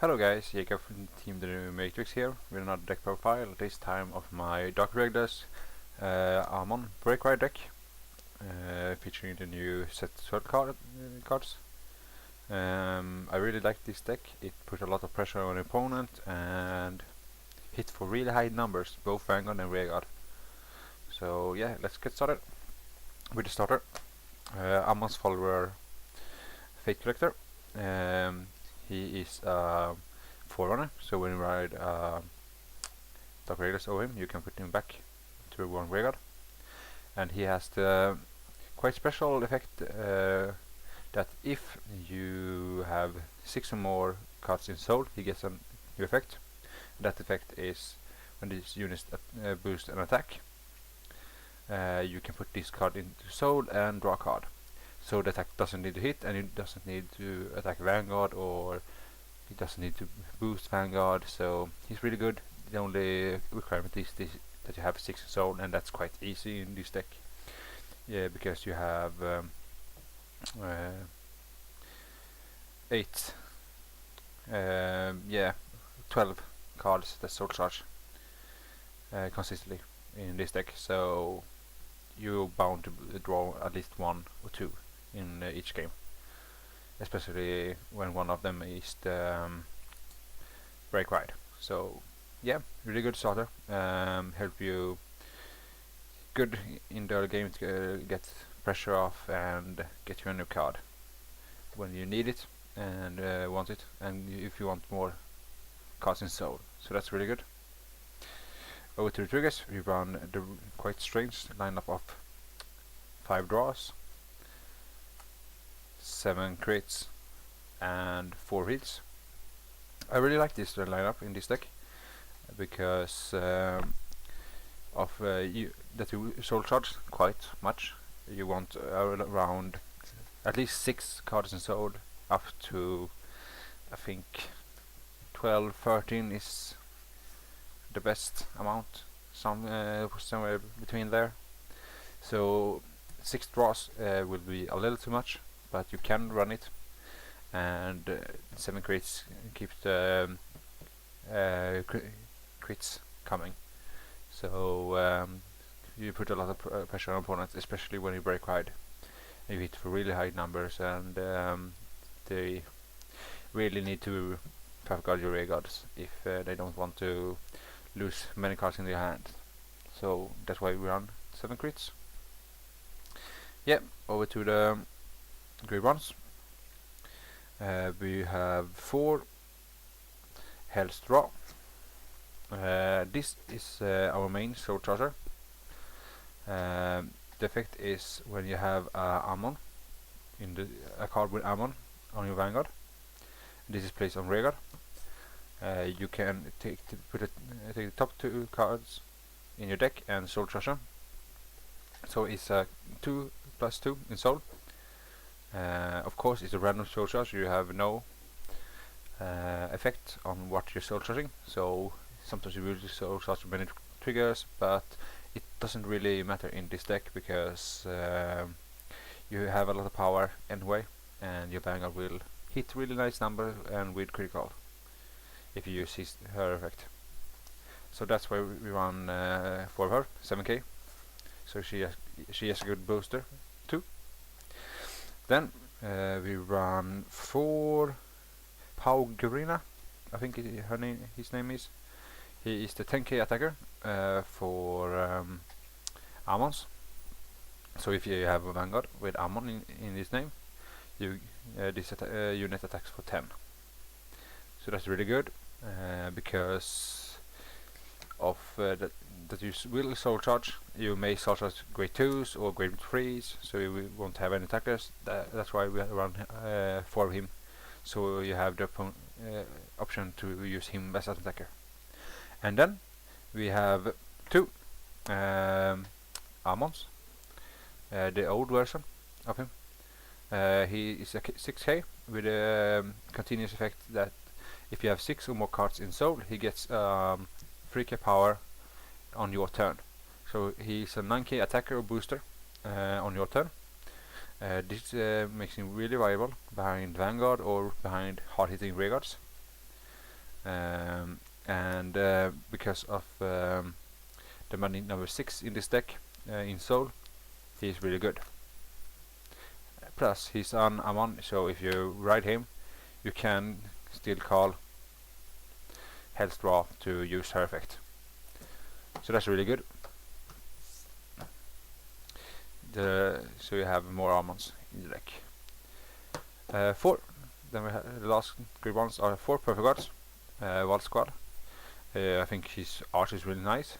Hello guys, Jacob from Team The New Matrix here with another deck profile, this time of my Dark Irregulars Amon Break deck, featuring the new set 12 cards. I really like this deck. It put a lot of pressure on the opponent and hit for really high numbers, both Vanguard and Rearguard. So yeah, let's get started with the starter. Amon's follower, Fate Collector. He is a Forerunner, so when you ride Dark Irregulars over him, you can put him back to one Rearguard. And he has the quite special effect that if you have 6 or more cards in Soul, he gets a new effect. That effect is when these units boost an attack, you can put this card into Soul and draw a card. So the attack doesn't need to hit, and it doesn't need to attack Vanguard, or it doesn't need to boost Vanguard, so he's really good. The only requirement is that you have 6 Soul, and that's quite easy in this deck. Yeah, because you have 12 cards that Soul Charge consistently in this deck, so you're bound to draw at least 1 or 2 in each game, especially when one of them is the break ride. So yeah, really good starter. Help you good in the early game to get pressure off and get you a new card when you need it and want it, and if you want more cards in Soul. So that's really good. Over to the triggers, we run the quite strange lineup of 5 draws, 7 crits, and 4 hits. I really like this lineup in this deck because of that you Soul Charge quite much. You want around at least 6 cards in Soul, up to I think 12, 13 is the best amount, somewhere between there. So 6 draws will be a little too much, but you can run it, and 7 crits keep the crits coming. So you put a lot of pressure on opponents, especially when you break wide. You hit for really high numbers, and they really need to guard your rearguards if they don't want to lose many cards in their hand. So that's why we run 7 crits. Yeah, over to the grey ones. We have 4 Hell's Draw. This is our main Soul Charger. The effect is when you have Amon, a card with Amon on your Vanguard. This is placed on Rearguard. You can take the top 2 cards in your deck and Soul Charger. So it's 2 plus 2 in Soul. Of course, it's a random Soul Charge. You have no effect on what you're Soul Charging. So sometimes you will Soul Charge many triggers, but it doesn't really matter in this deck because you have a lot of power anyway, and your Vanguard will hit really nice number and with critical if you use her effect. So that's why we run for her 7k. So she has a good booster too. Then we run 4 Paugrina, I think his name is. He is the 10k attacker for Amons. So if you have a Vanguard with Amon in his name, this unit attacks for 10. So that's really good because of that you will Soul Charge. You may Soul Charge grade 2s or grade 3s, so you won't have any attackers. That's why we run 4 of him, so you have the option to use him as an attacker. And then we have 2 Amons, the old version of him. He is a 6k with a continuous effect that if you have 6 or more cards in Soul, he gets 3k power on your turn. So he's a 9k attacker or booster on your turn. This makes him really viable behind Vanguard or behind hard-hitting rearguards. and because of the money number 6 in this deck in Soul, he's really good. Plus he's on Amon, so if you ride him you can still call Health Draw to use her effect, so that's really good. So you have more Amons in the deck. 4. Then we have the last good ones are 4 Perfect Gods, Wild Squad. I think his art is really nice,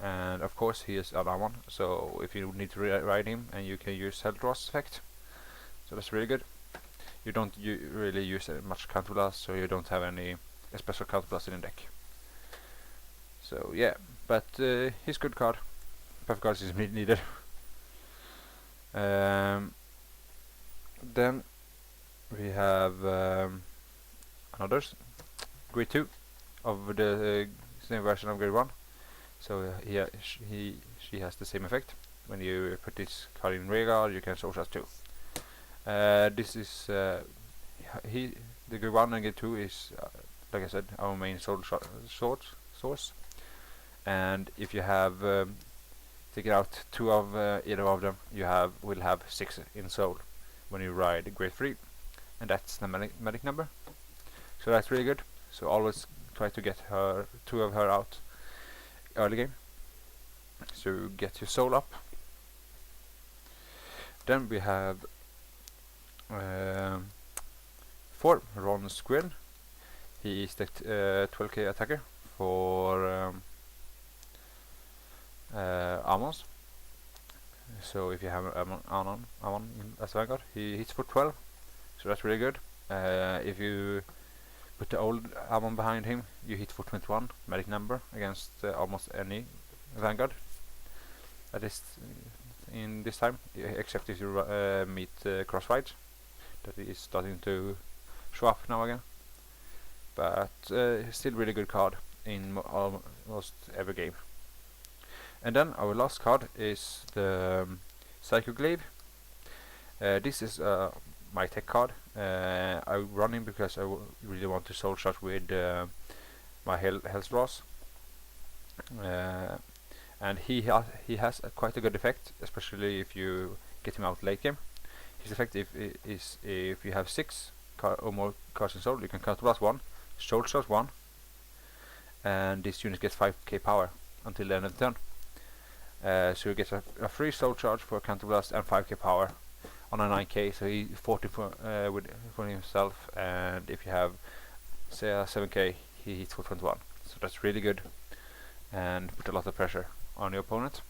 and of course he is an Amon, so if you need to ride him, and you can use Health Draw's effect, so that's really good. You don't really use much counterblast, so you don't have any special counterblast in the deck. So yeah, but he's good card. Perfect Gods is needed. Then we have another grade 2 of the same version of grade 1. So she has the same effect. When you put this card in Regal, you can soul charge too. This is the grade 1 and grade 2 is like I said, our main soul source. And if you have taken out 2 of either of them, you will have 6 in soul when you ride grade 3, and that's the magic number. So that's really good. So always try to get 2 of her out early game, so get your soul up. Then we have 4 Ron Squirrel. He is the 12k attacker for Amons. So if you have Amon as Vanguard, he hits for 12, so that's really good. If you put the old Amon behind him, you hit for 21 magic number against almost any Vanguard. That is in this time, except if you meet Crossrides, that is starting to show up now again. But still really good card in almost every game. And then our last card is the Psycho Glaive. This is my tech card. I run him because I really want to soul charge with my health draws. And he has quite a good effect, especially if you get him out late game. His effect is if you have 6 or more cards in soul, you can counter blast 1, soul charge 1, and this unit gets 5k power until the end of the turn. So you get a free soul charge for counter blast and 5k power on a 9k, so he 40 for himself, and if you have say a 7k, he hits for 21. So that's really good and put a lot of pressure on your opponent.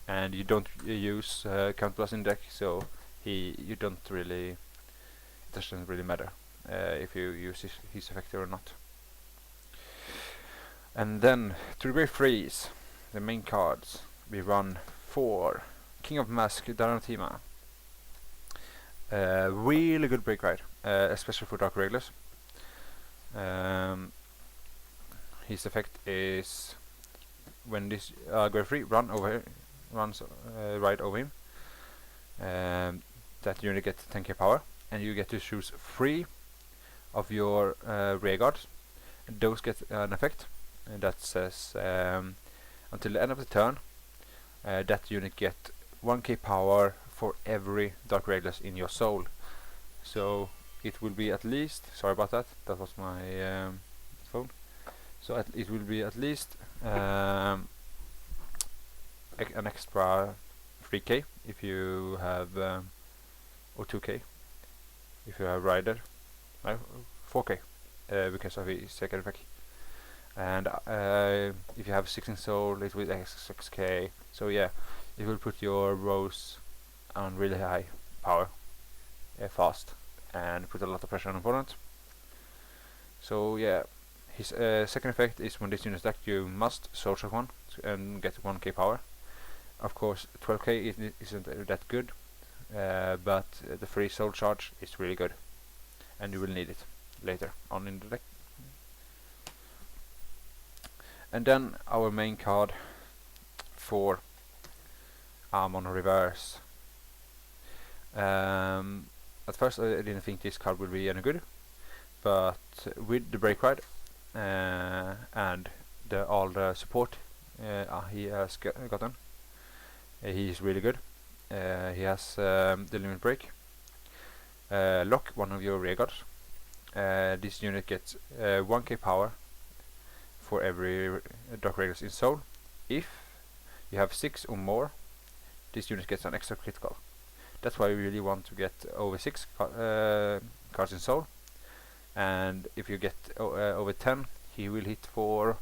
And you don't use counter blast in deck, so it doesn't really matter if you use his effect or not. And then to the grade 3s, the main cards, we run 4 King of Mask Daratima. Really good break ride, especially for Dark Irregulars. His effect is when this grade 3 runs right over him, that unit gets 10k power, and you get to choose 3 of your rear guards, and those get an effect, and that says until the end of the turn, that unit get 1k power for every Dark Irregulars in your soul. So it will be at least, sorry about that, that was my phone. So it will be at least an extra 3k if you have, or 2k if you have Rider, 4k because of his second effect. And if you have 16 soul, it will extra 6k. So yeah, it will put your rows on really high power fast and put a lot of pressure on opponent. So yeah, his second effect is when this unit is stacked, you must soul charge 1 and get 1k power. Of course 12k isn't that good, but the free soul charge is really good, and you will need it later on in the deck. And then our main card for Amon Reverse. At first I didn't think this card would be any good, but with the break ride and all the support he has gotten. He's really good. He has the limit break. Lock one of your rear guards. This unit gets 1k power for every Dark Irregulars in soul. If you have 6 or more, this unit gets an extra critical. That's why we really want to get over 6 cards in soul. And if you get over 10, he will hit for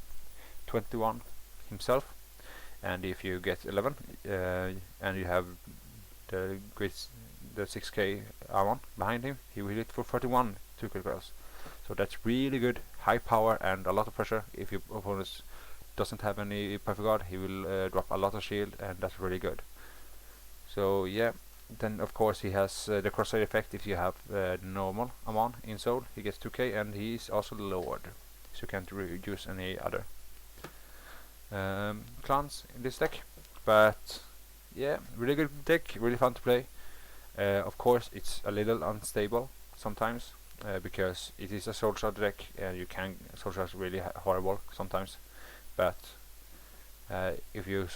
21 himself. And if you get 11 and you have the 6k Amon behind him, he will hit for 31 2 criticals. So that's really good, high power and a lot of pressure. If your opponent doesn't have any perfect guard, he will drop a lot of shield, and that's really good. So yeah, then of course he has the crosshair effect. If you have normal Amon in soul, he gets 2k, and he's also lowered, so you can't use any other clans in this deck. But yeah, really good deck, really fun to play. Of course it's a little unstable sometimes, because it is a soul shard deck, and you can soul shards really horrible sometimes. But if you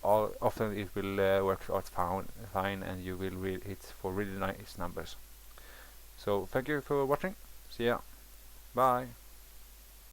often it will work out fine, and you will hit for really nice numbers. So thank you for watching. See ya. Bye.